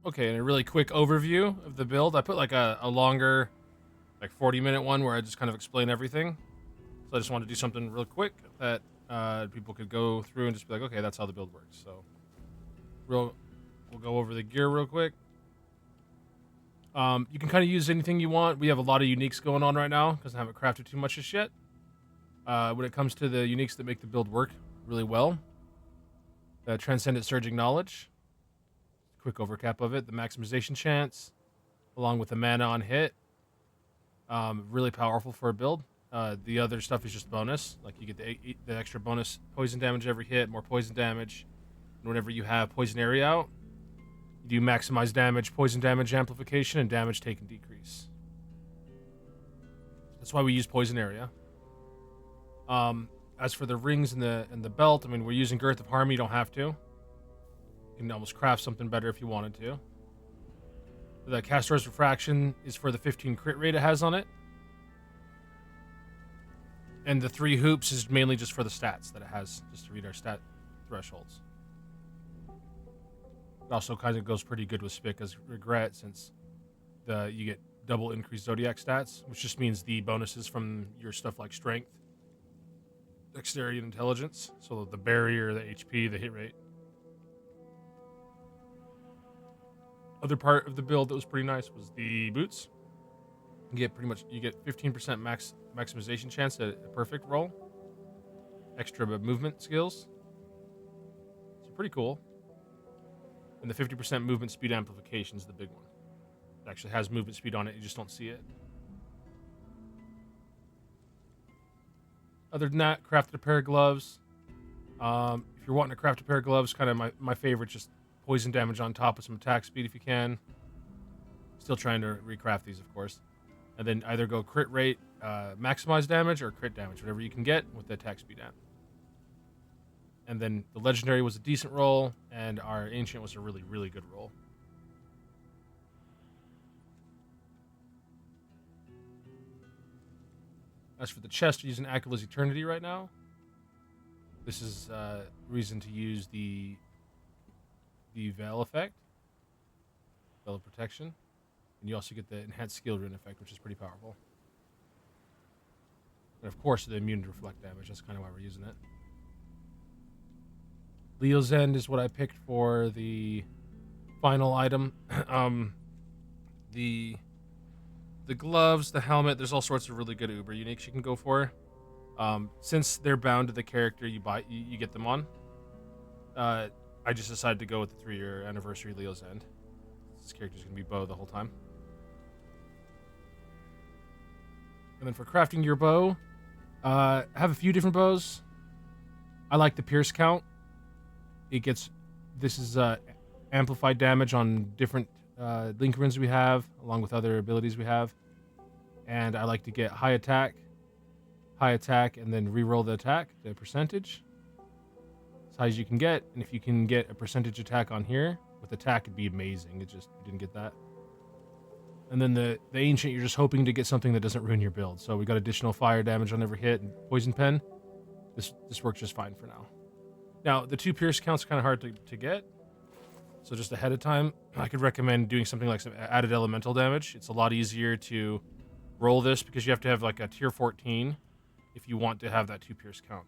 Okay, and a really quick overview of the build. I put like a longer, like 40-minute one where I just kind of explain everything. So I just want to do something real quick that people could go through and just be like, okay, that's how the build works. So we'll go over the gear real quick. You can kind of use anything you want. We have a lot of uniques going on right now because I haven't crafted too much just yet. When it comes to the uniques that make the build work really well, Transcendent Surging Knowledge. Quick overcap of it. The maximization chance, along with the mana on hit. Really powerful for a build. The other stuff is just bonus. Like you get the extra bonus poison damage every hit, more poison damage. And whenever you have poison area out, you do maximize damage, poison damage amplification, and damage taken decrease. That's why we use poison area. As for the rings and the belt, I mean, we're using Girth of Harm. You don't have to. You can almost craft something better if you wanted to. The Castor's Refraction is for the 15 crit rate it has on it. And the 3 hoops is mainly just for the stats that it has, just to read our stat thresholds. It also kind of goes pretty good with Spic as Regret, since you get double increased Zodiac stats, which just means the bonuses from your stuff like Strength, Dexterity, and Intelligence. So the barrier, the HP, the hit rate. Other part of the build that was pretty nice was the boots. You get 15% maximization chance at a perfect roll. Extra movement skills. So pretty cool. And the 50% movement speed amplification is the big one. It actually has movement speed on it, you just don't see it. Other than that, crafted a pair of gloves. If you're wanting to craft a pair of gloves, kind of my favorite, just poison damage on top with some attack speed if you can. Still trying to recraft these, of course. And then either go crit rate, maximize damage, or crit damage, whatever you can get with the attack speed amp. And then the legendary was a decent roll, and our ancient was a really, really good roll. As for the chest, we're using Akila's Eternity right now. This is reason to use the Veil effect, Veil of Protection. And you also get the enhanced skill rune effect, which is pretty powerful. And of course, the immune to reflect damage. That's kind of why we're using it. Leo's End is what I picked for the final item. The gloves, the helmet. There's all sorts of really good Uber uniques you can go for. Since they're bound to the character you buy, you get them on. I just decided to go with the 3-year anniversary Leo's End. This character's gonna be bow the whole time. And then for crafting your bow, I have a few different bows. I like the Pierce count. This is amplified damage on different link runes we have, along with other abilities we have. And I like to get high attack, and then reroll the attack, the percentage. As high as you can get, and if you can get a percentage attack on here, with attack it'd be amazing. We didn't get that. And then the ancient, you're just hoping to get something that doesn't ruin your build. So we got additional fire damage on every hit and poison pen. This works just fine for now. Now, the 2 pierce counts are kind of hard to get. So just ahead of time, I could recommend doing something like some added elemental damage. It's a lot easier to roll this because you have to have like a tier 14 if you want to have that 2 pierce count.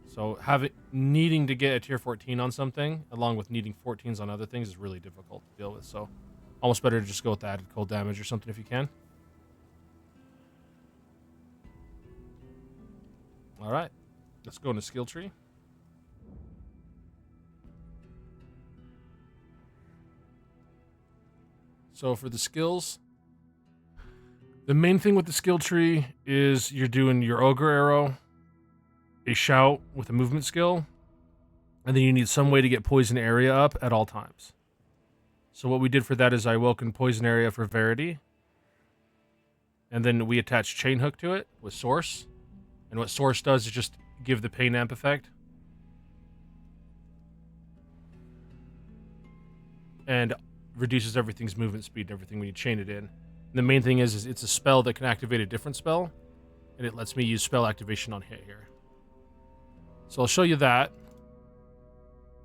So needing to get a tier 14 on something, along with needing 14s on other things, is really difficult to deal with. So almost better to just go with the added cold damage or something if you can. All right, let's go into skill tree. So for the skills, the main thing with the skill tree is you're doing your Ogre arrow, a shout with a movement skill, and then you need some way to get poison area up at all times. So what we did for that is I woken poison area for Verity, and then we attached chain hook to it with source. And what source does is just give the pain amp effect. And reduces everything's movement speed and everything when you chain it in. And the main thing is it's a spell that can activate a different spell, and it lets me use spell activation on hit here. So I'll show you that.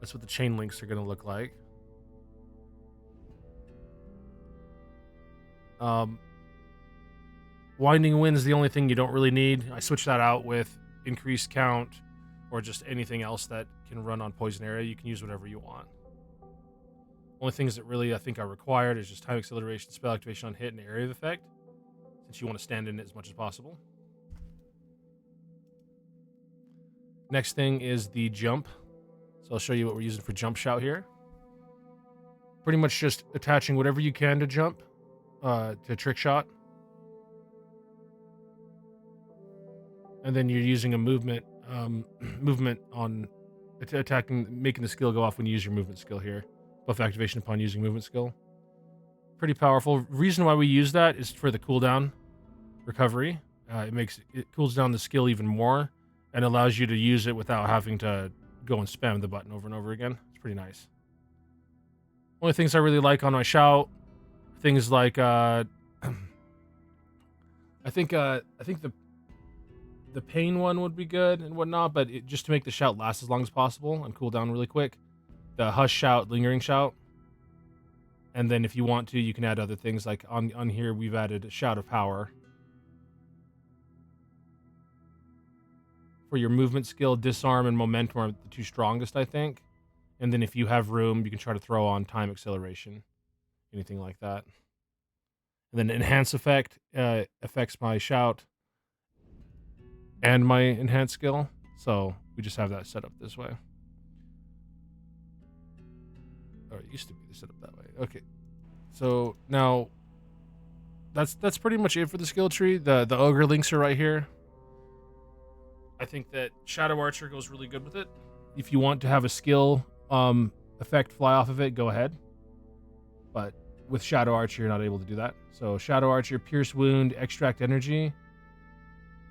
That's what the chain links are going to look like. Um, Winding Wind is the only thing you don't really need. I switch that out with increased count or just anything else that can run on poison area. You can use whatever you want. Only things that really I think are required is just time acceleration, spell activation on hit, and area of effect, since you want to stand in it as much as possible. Next thing is the jump. So I'll show you what we're using for jump shout here. Pretty much just attaching whatever you can to jump, to trick shot. And then you're using a movement on attacking, making the skill go off when you use your movement skill here. Buff activation upon using movement skill. Pretty powerful. Reason why we use that is for the cooldown recovery. It cools down the skill even more and allows you to use it without having to go and spam the button over and over again. It's pretty nice. Only things I really like on my shout, things like I think the pain one would be good and whatnot, but just to make the shout last as long as possible and cool down really quick. The hush shout, lingering shout. And then if you want to, you can add other things like on here we've added a shout of power. For your movement skill, disarm and momentum are the two strongest, I think. And then if you have room, you can try to throw on time acceleration, anything like that. And then enhance effect affects my shout and my enhanced skill, so we just have that set up this way. Or it used to be set up that way. Okay, so now that's pretty much it for the skill tree. The Ogre links are right here. I think that Shadow Archer goes really good with it. If you want to have a skill effect fly off of it, go ahead. But with Shadow Archer, you're not able to do that. So Shadow Archer, Pierce Wound, Extract Energy,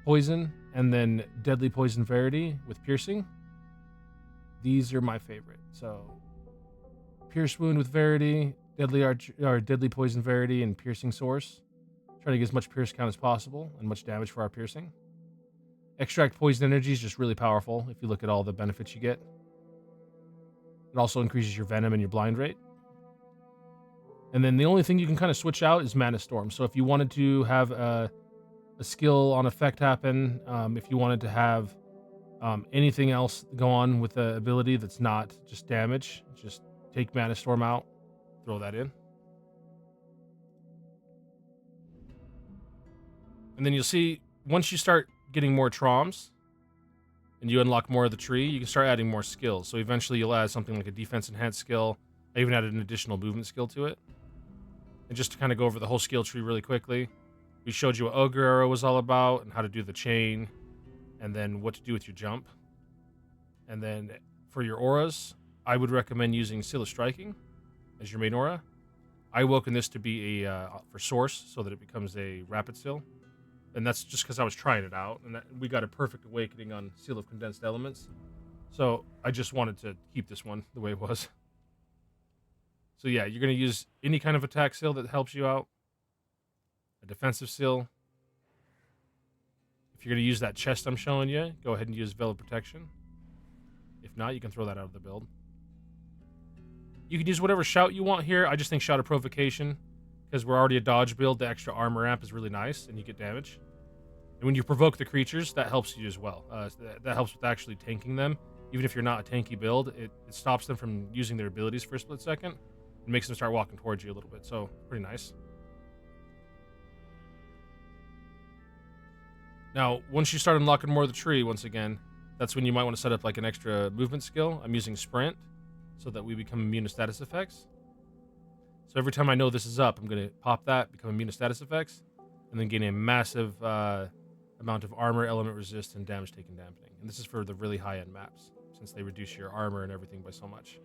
Poison, and then Deadly Poison Verity with Piercing. These are my favorite. So Pierce Wound with Verity, Deadly Poison Verity, and Piercing Source. Try to get as much pierce count as possible and much damage for our piercing. Extract Poison Energy is just really powerful if you look at all the benefits you get. It also increases your venom and your blind rate. And then the only thing you can kind of switch out is Mana Storm. So if you wanted to have a skill on effect happen, if you wanted to have anything else go on with the ability that's not just damage, just take Mana Storm out, throw that in. And then you'll see, once you start getting more Troms, and you unlock more of the tree, you can start adding more skills. So eventually you'll add something like a defense enhanced skill. I even added an additional movement skill to it. And just to kind of go over the whole skill tree really quickly, we showed you what Ogre Arrow was all about and how to do the chain, and then what to do with your jump. And then for your auras, I would recommend using Seal of Striking as your main aura. I woken this to be for Source so that it becomes a Rapid Seal. And that's just because I was trying it out, and we got a perfect awakening on Seal of Condensed Elements. So I just wanted to keep this one the way it was. So yeah, you're going to use any kind of attack seal that helps you out. A defensive seal. If you're going to use that chest I'm showing you, go ahead and use Veil of Protection. If not, you can throw that out of the build. You can use whatever shout you want here. I just think Shout of Provocation, because we're already a dodge build, the extra armor amp is really nice, and you get damage. And when you provoke the creatures, that helps you as well. That helps with actually tanking them. Even if you're not a tanky build, it stops them from using their abilities for a split second. It makes them start walking towards you a little bit, so pretty nice. Now, once you start unlocking more of the tree, once again, that's when you might want to set up like an extra movement skill. I'm using Sprint, so that we become immune to status effects. So every time I know this is up, I'm going to pop that, become immune to status effects, and then gain a massive amount of armor, element resist, and damage taken dampening. And this is for the really high-end maps, since they reduce your armor and everything by so much.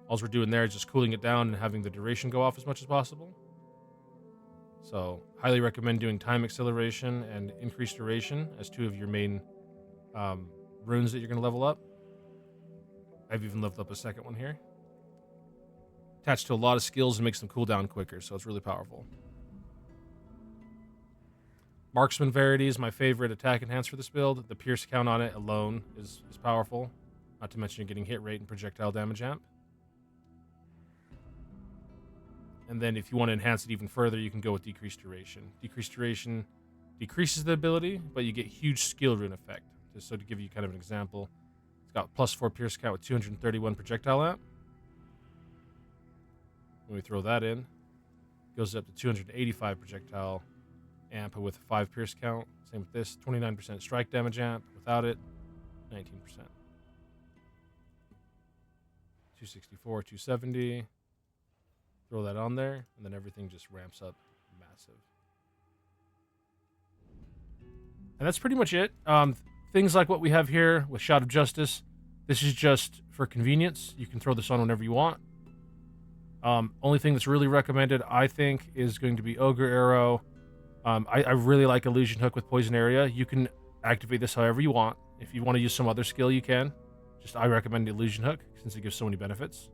All we're doing there is just cooling it down and having the duration go off as much as possible. So, highly recommend doing time acceleration and increased duration as two of your main runes that you're going to level up. I've even leveled up a second one here. Attached to a lot of skills and makes them cool down quicker, so it's really powerful. Marksman Verity is my favorite attack enhance for this build. The pierce count on it alone is powerful. Not to mention you're getting hit rate and projectile damage amp. And then if you want to enhance it even further, you can go with decreased duration. Decreased duration decreases the ability, but you get huge skill rune effect. Just so to give you kind of an example, it's got +4 pierce count with 231 projectile amp. When we throw that in, it goes up to 285 projectile amp with 5 pierce count. Same with this, 29% strike damage amp. Without it, 19%. 264, 270. Throw that on there, and then everything just ramps up massive. And that's pretty much it. Things like what we have here with Shout of Justice. This is just for convenience. You can throw this on whenever you want. Only thing that's really recommended, I think, is going to be Ogre Arrow. I really like Illusion Hook with Poison Area. You can activate this however you want. If you want to use some other skill, you can. I recommend Illusion Hook, since it gives so many benefits.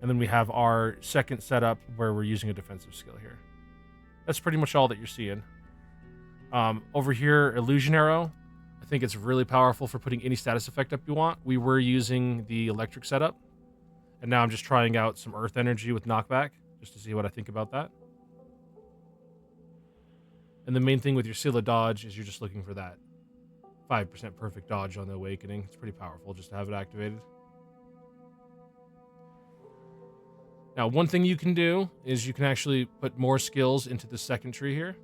And then we have our second setup where we're using a defensive skill here. That's pretty much all that you're seeing. Over here, Illusion Arrow. I think it's really powerful for putting any status effect up you want. We were using the electric setup. And now I'm just trying out some earth energy with knockback, just to see what I think about that. And the main thing with your Seal of Dodge is you're just looking for that 5% perfect dodge on the Awakening. It's pretty powerful just to have it activated. Now, one thing you can do is you can actually put more skills into the second tree here.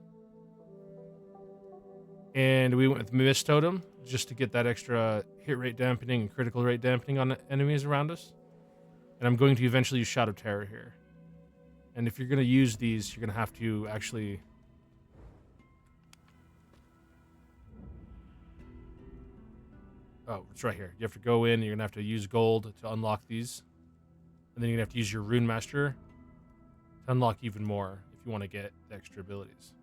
And we went with Mist Totem just to get that extra hit rate dampening and critical rate dampening on the enemies around us. And I'm going to eventually use Shadow Terror here. And if you're going to use these, you're going to have to actually... Oh, it's right here. You have to go in and you're going to have to use gold to unlock these. And then you're going to have to use your Rune Master to unlock even more if you want to get the extra abilities.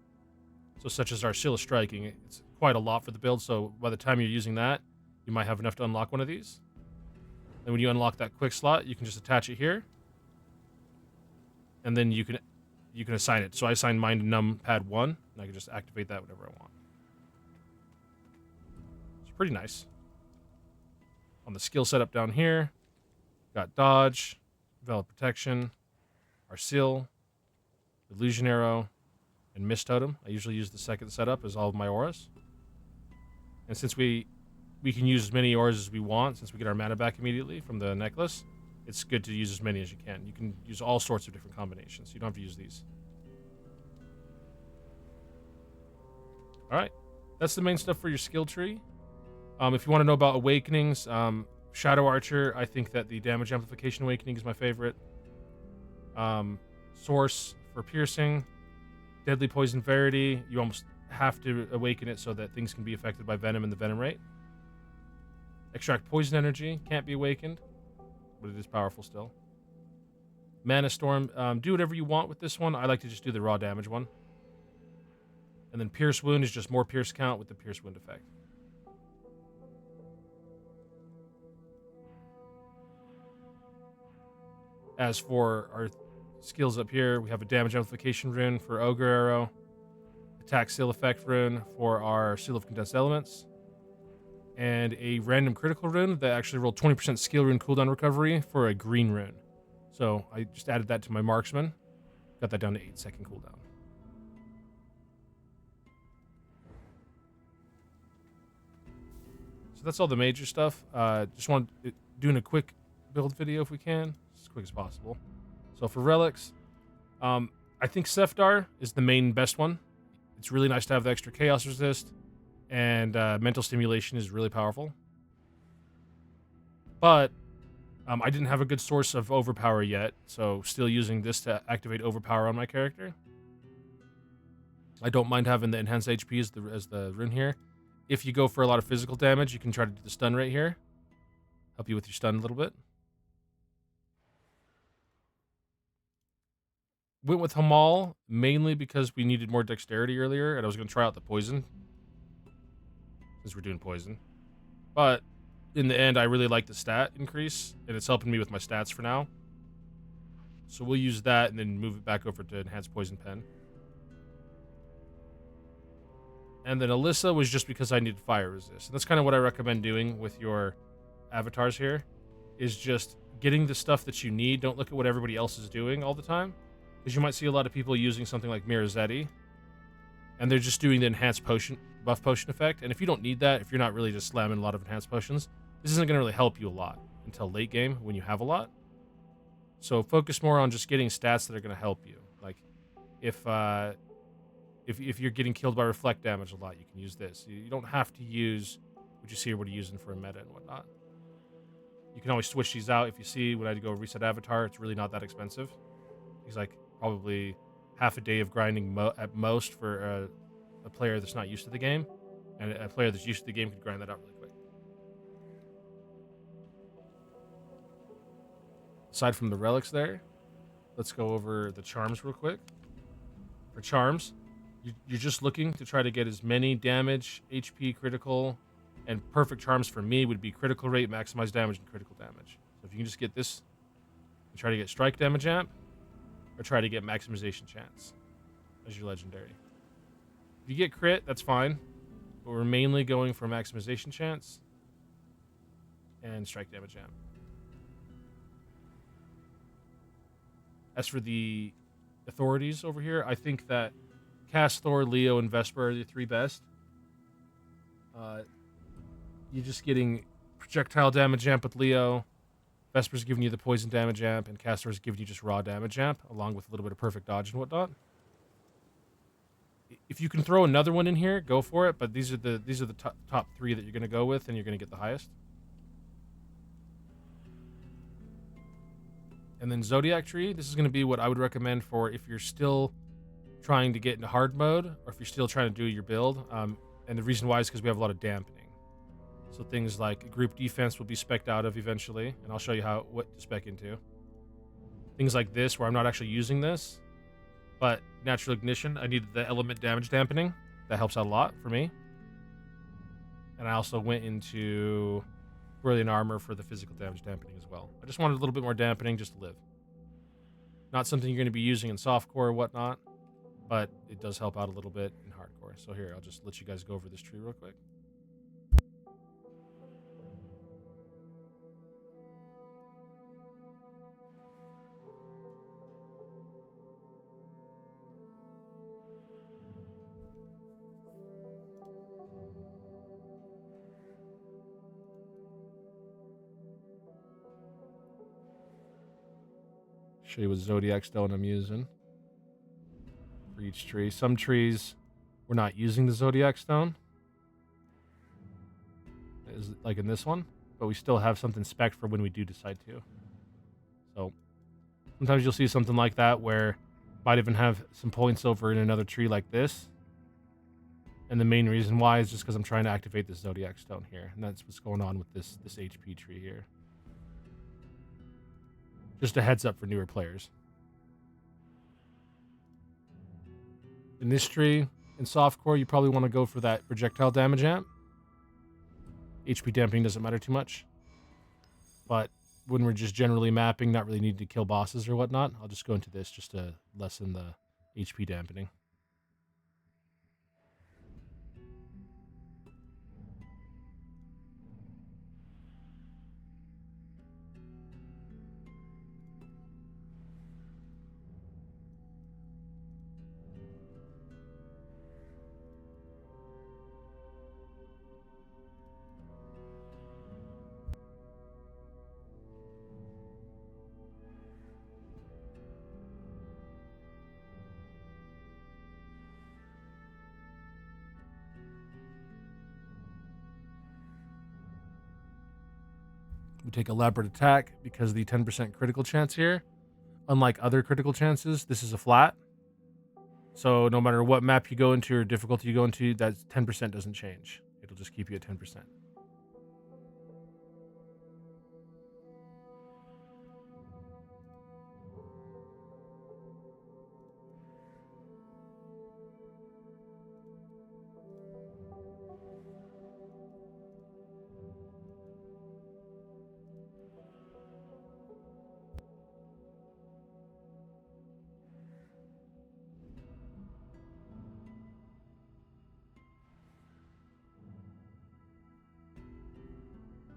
So such as our Seal of Striking, it's quite a lot for the build, so by the time you're using that, you might have enough to unlock one of these. And when you unlock that quick slot, you can just attach it here. And then you can assign it. So I assigned mine to numpad 1, and I can just activate that whenever I want. It's pretty nice. On the skill setup down here, got Dodge, Veil Protection, our Seal, Illusion Arrow, and Mist Totem. I usually use the second setup as all of my auras. And since we can use as many auras as we want, since we get our mana back immediately from the necklace, it's good to use as many as you can. You can use all sorts of different combinations. You don't have to use these. Alright, that's the main stuff for your skill tree. If you want to know about Awakenings, Shadow Archer, I think that the Damage Amplification Awakening is my favorite. Source for Piercing. Deadly Poison Verity, you almost have to awaken it so that things can be affected by Venom and the Venom rate. Extract Poison Energy, can't be awakened, but it is powerful still. Mana Storm, do whatever you want with this one. I like to just do the raw damage one. And then Pierce Wound is just more Pierce count with the Pierce Wound effect. As for our skills up here, we have a Damage Amplification Rune for Ogre Arrow, Attack Seal Effect Rune for our Seal of Condensed Elements, and a random critical rune that actually rolled 20% skill rune cooldown recovery for a green rune. So I just added that to my Marksman, got that down to 8-second cooldown. So that's all the major stuff. Just want doing a quick build video if we can, as quick as possible. So for relics, I think Sefdar is the main best one. It's really nice to have the extra chaos resist, and mental stimulation is really powerful. But I didn't have a good source of overpower yet, so still using this to activate overpower on my character. I don't mind having the enhanced HP as the rune here. If you go for a lot of physical damage, you can try to do the stun rate here. Help you with your stun a little bit. Went with Hamal mainly because we needed more dexterity earlier, and I was going to try out the poison, since we're doing poison. But in the end, I really like the stat increase, and it's helping me with my stats for now. So we'll use that and then move it back over to enhanced poison pen. And then Alyssa was just because I needed fire resist. And that's kind of what I recommend doing with your avatars here, is just getting the stuff that you need. Don't look at what everybody else is doing all the time, because you might see a lot of people using something like Mirazetti, and they're just doing the enhanced potion, buff potion effect. And if you don't need that, if you're not really just slamming a lot of enhanced potions, this isn't going to really help you a lot until late game when you have a lot. So focus more on just getting stats that are going to help you. Like if you're getting killed by reflect damage a lot, you can use this. You don't have to use what you see everybody using for a meta and whatnot. You can always switch these out. If you see when I go reset avatar, it's really not that expensive. It's like probably half a day of grinding at most for a player that's not used to the game, and a player that's used to the game could grind that out really quick. Aside from the relics there, let's go over the charms real quick. For charms, you're just looking to try to get as many damage, HP, critical, and perfect charms for me would be critical rate, maximize damage, and critical damage. So if you can just get this and try to get strike damage amp, or try to get maximization chance as your legendary. If you get crit, that's fine, but we're mainly going for maximization chance and strike damage amp. As for the authorities over here, I think that Castor, Leo, and Vesper are the three best. You're just getting projectile damage amp with Leo. Vesper's giving you the poison damage amp, and Castor's giving you just raw damage amp, along with a little bit of perfect dodge and whatnot. If you can throw another one in here, go for it. But these are the top three that you're going to go with, and you're going to get the highest. And then Zodiac Tree. This is going to be what I would recommend for if you're still trying to get into hard mode, or if you're still trying to do your build. And the reason why is because we have a lot of dampening. So things like group defense will be spec'd out of eventually, and I'll show you what to spec into. Things like this, where I'm not actually using this, but natural ignition, I needed the element damage dampening. That helps out a lot for me. And I also went into brilliant armor for the physical damage dampening as well. I just wanted a little bit more dampening just to live. Not something you're going to be using in softcore or whatnot, but it does help out a little bit in hardcore. So here, I'll just let you guys go over this tree real quick. Show you what Zodiac Stone I'm using for each tree. Some trees, we're not using the Zodiac Stone, like in this one, but we still have something spec'd for when we do decide to. So sometimes you'll see something like that where might even have some points over in another tree like this. And the main reason why is just because I'm trying to activate this Zodiac Stone here. And that's what's going on with this HP tree here. Just a heads up for newer players. In this tree, in softcore, you probably want to go for that projectile damage amp. HP dampening doesn't matter too much. But when we're just generally mapping, not really needing to kill bosses or whatnot, I'll just go into this just to lessen the HP dampening. We take elaborate attack because the 10% critical chance here, unlike other critical chances, this is a flat. So no matter what map you go into or difficulty you go into, that 10% doesn't change. It'll just keep you at 10%.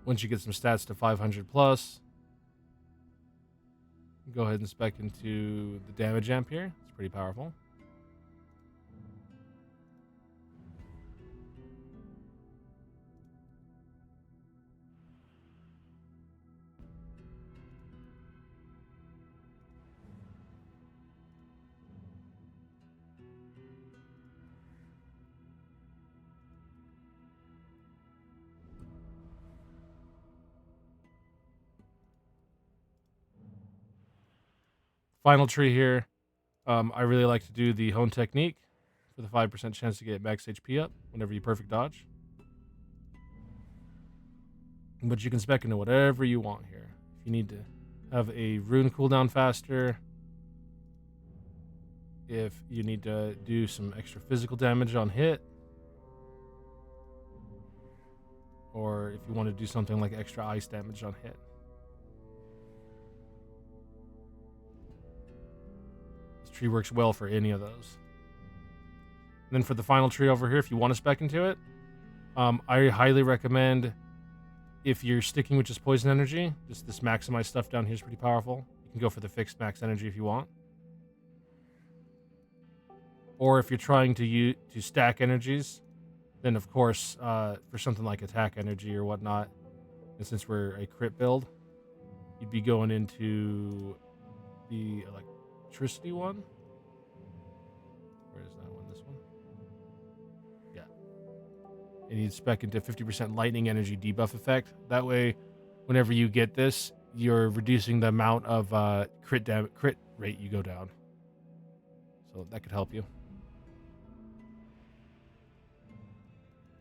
Once you get some stats to 500 plus, Go ahead and spec into the damage amp here. It's pretty powerful. Final tree here. I really like to do the hone technique for the 5% chance to get max HP up whenever you perfect dodge. But you can spec into whatever you want here. If you need to have a rune cooldown faster, if you need to do some extra physical damage on hit, or if you want to do something like extra ice damage on hit. Tree works well for any of those. And then for the final tree over here, if you want to spec into it, I highly recommend, if you're sticking with just poison energy, just this maximize stuff down here is pretty powerful. You can go for the fixed max energy if you want. Or if you're trying to stack energies, then of course, for something like attack energy or whatnot, and since we're a crit build, you'd be going into the electricity one. Where is that one? This one? Yeah. And you'd spec into 50% lightning energy debuff effect. That way, whenever you get this, you're reducing the amount of crit rate you go down. So that could help you.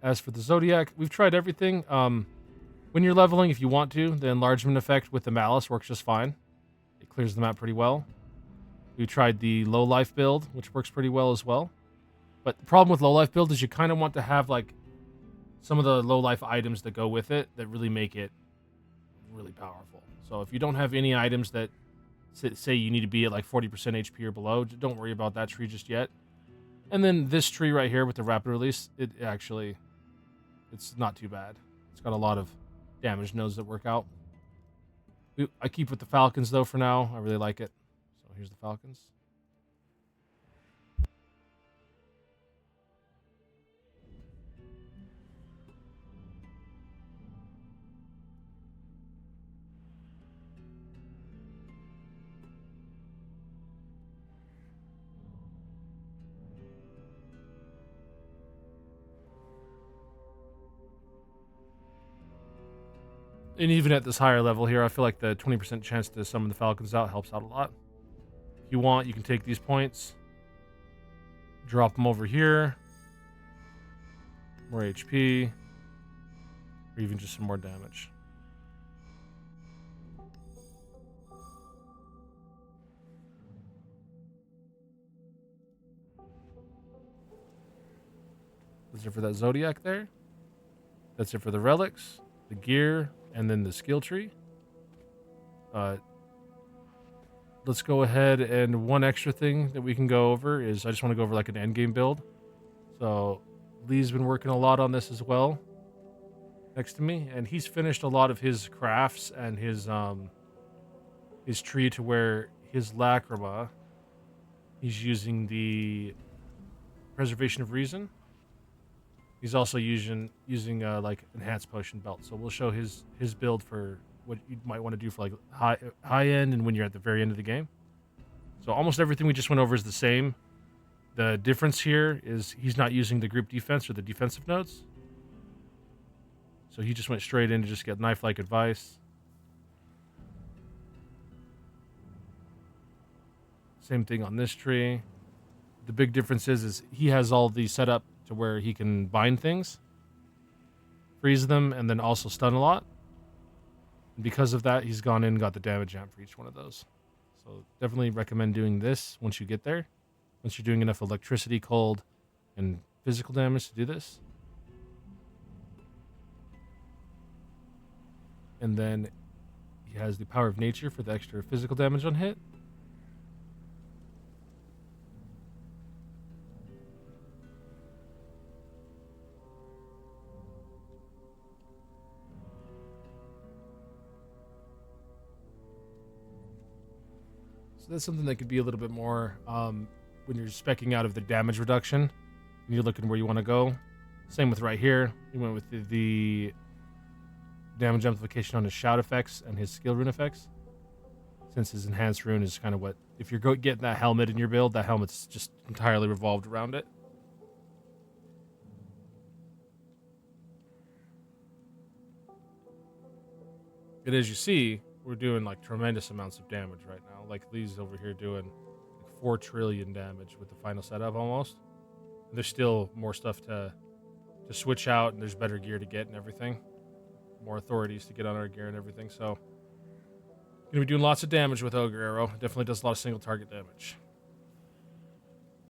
As for the Zodiac, we've tried everything. When you're leveling, if you want to, the enlargement effect with the Malice works just fine. It clears the map pretty well. We tried the low life build, which works pretty well as well. But the problem with low life build is you kind of want to have some of the low life items that go with it that really make it really powerful. So if you don't have any items that say you need to be at 40% HP or below, don't worry about that tree just yet. And then this tree right here with the rapid release, it's not too bad. It's got a lot of damage nodes that work out. I keep with the Falcons though for now. I really like it. So here's the Falcons. And even at this higher level here, I feel like the 20% chance to summon the Falcons out helps out a lot. If you want, you can take these points, drop them over here, more HP, or even just some more damage. That's it for that Zodiac there. That's it for the relics, the gear, and then the skill tree. Let's go ahead, and one extra thing that we can go over is I just want to go over an end game build. So Lee's been working a lot on this as well next to me, and he's finished a lot of his crafts and his tree to where his lacrima, he's using the preservation of reason. He's also using enhanced potion belt. So we'll show his build for what you might want to do for high end and when you're at the very end of the game. So almost everything we just went over is the same. The difference here is he's not using the group defense or the defensive nodes. So he just went straight in to just get knife-like advice. Same thing on this tree. The big difference is he has all these set up to where he can bind things, freeze them, and then also stun a lot. And because of that, he's gone in and got the damage amp for each one of those. So definitely recommend doing this once you get there. Once you're doing enough electricity, cold, and physical damage to do this. And then he has the power of nature for the extra physical damage on hit. So that's something that could be a little bit more when you're specking out of the damage reduction and you're looking where you want to go. Same with right here. We went with the damage amplification on his shout effects and his skill rune effects. Since his enhanced rune is kind of what, if you're getting that helmet in your build, that helmet's just entirely revolved around it. And as you see, we're doing like tremendous amounts of damage right now. Like these over here doing like 4 trillion damage with the final setup almost. And there's still more stuff to switch out, and there's better gear to get and everything. More authorities to get on our gear and everything. So gonna be doing lots of damage with Ogre Arrow. Definitely does a lot of single target damage.